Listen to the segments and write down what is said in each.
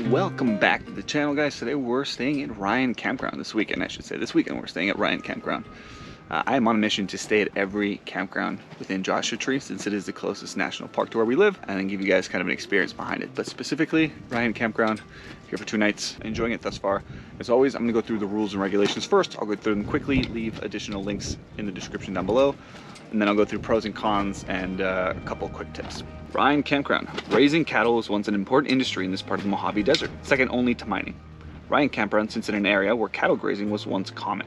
Welcome back to the channel, guys. Today we're staying at Ryan Campground this weekend, I should say. This weekend we're staying at Ryan Campground. I am on a mission to stay at every campground within Joshua Tree, since it is the closest national park to where we live, and then give you guys kind of an experience behind it. But specifically, Ryan Campground, here for 2 nights, enjoying it thus far. As always, I'm gonna go through the rules and regulations first. I'll go through them quickly, leave additional links in the description down below, and then I'll go through pros and cons and a couple of quick tips. Ryan Campground. Raising cattle was once an important industry in this part of the Mojave Desert, second only to mining. Ryan Campground sits in an area where cattle grazing was once common.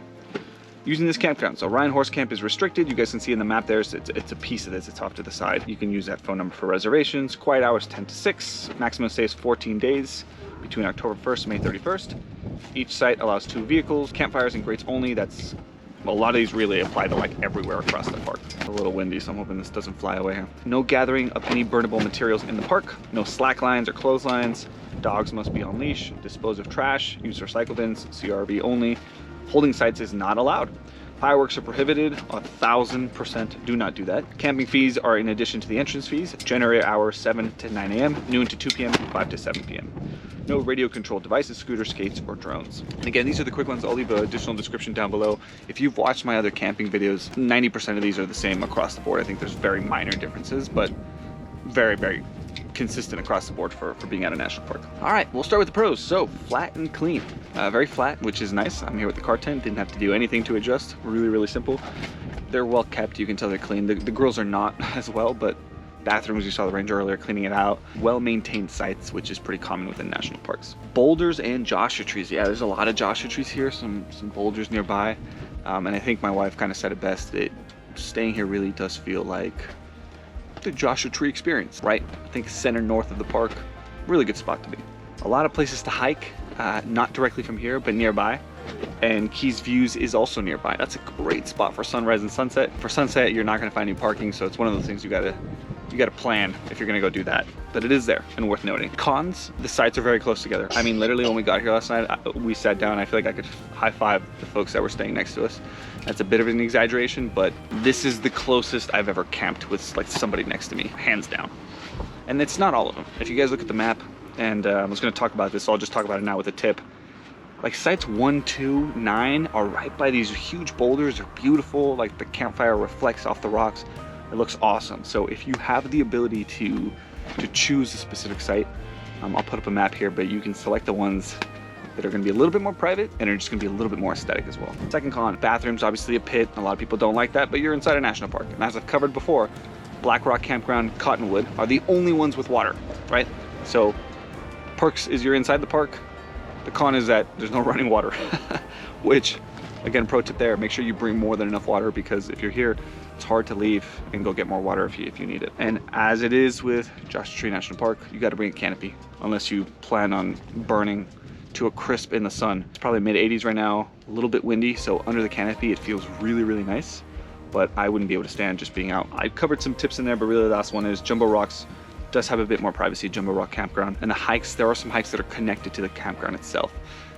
Using this campground, so Ryan Horse Camp is restricted. You guys can see in the map there, so it's a piece of this, it's off to the side. You can use that phone number for reservations. Quiet hours 10 to 6, maximum stay is 14 days between October 1st and May 31st. Each site allows 2 vehicles, campfires and grates only. That's, well, a lot of these really apply to like everywhere across the park. It's a little windy, so I'm hoping this doesn't fly away here. No gathering of any burnable materials in the park. No slack lines or clotheslines. Dogs must be on leash. Dispose of trash. Use recycle bins. CRV only. Holding sites is not allowed. Fireworks are prohibited. 1000% do not do that. Camping fees are in addition to the entrance fees. Generator hours 7 to 9 a.m., noon to 2 p.m., 5 to 7 p.m. No radio controlled devices, scooters, skates, or drones. And again, these are the quick ones. I'll leave an additional description down below. If you've watched my other camping videos, 90% of these are the same across the board. I think there's very minor differences, but very, very consistent across the board for being at a national park. All right, we'll start with the pros. So flat and clean, very flat, which is nice. I'm here with the car tent, didn't have to do anything to adjust. Really, really simple. They're well kept. You can tell they're clean. The grills are not as well, but bathrooms, you saw the ranger earlier cleaning it out. Well-maintained sites, which is pretty common within national parks. Boulders and Joshua trees. Yeah, there's a lot of Joshua trees here, some boulders nearby. And I think my wife kind of said it best, that staying here really does feel like the Joshua Tree experience, right? I think center north of the park, really good spot to be. A lot of places to hike, not directly from here, but nearby. And Keys Views is also nearby. That's a great spot for sunrise and sunset. For sunset, you're not gonna find any parking, so it's one of those things you gotta plan if you're gonna go do that. But it is there and worth noting. Cons, the sites are very close together. I mean, literally when we got here last night, we sat down, I feel like I could high five the folks that were staying next to us. That's a bit of an exaggeration, but this is the closest I've ever camped with like somebody next to me, hands down. And it's not all of them. If you guys look at the map, and I was gonna talk about this, so I'll just talk about it now with a tip. Like sites 1, 2, 9 are right by these huge boulders. They're beautiful, like the campfire reflects off the rocks. It looks awesome. So if you have the ability to choose a specific site, I'll put up a map here, but you can select the ones that are gonna be a little bit more private and are just gonna be a little bit more aesthetic as well. Second con, bathrooms, obviously a pit. A lot of people don't like that, but you're inside a national park. And as I've covered before, Black Rock Campground, Cottonwood are the only ones with water, right? So perks is you're inside the park. The con is that there's no running water, which, again, pro tip there, make sure you bring more than enough water, because if you're here, it's hard to leave and go get more water if you need it. And as it is with Joshua Tree National Park, you got to bring a canopy unless you plan on burning to a crisp in the sun. It's probably mid 80s right now, a little bit windy, so under the canopy it feels really, really nice, but I wouldn't be able to stand just being out. I covered some tips in there, but really the last one is Jumbo Rocks does have a bit more privacy, Jumbo Rock Campground. And the hikes, there are some hikes that are connected to the campground itself.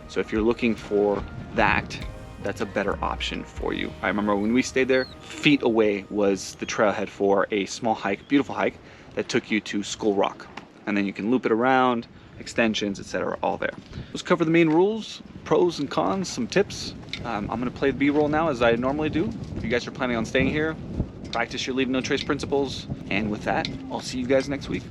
So if you're looking for that, that's a better option for you. I remember when we stayed there, feet away was the trailhead for a small hike, beautiful hike, that took you to Skull Rock. And then you can loop it around, extensions, etc., all there. Let's cover the main rules, pros and cons, some tips. I'm gonna play the B-roll now as I normally do. If you guys are planning on staying here, practice your leave no trace principles. And with that, I'll see you guys next week.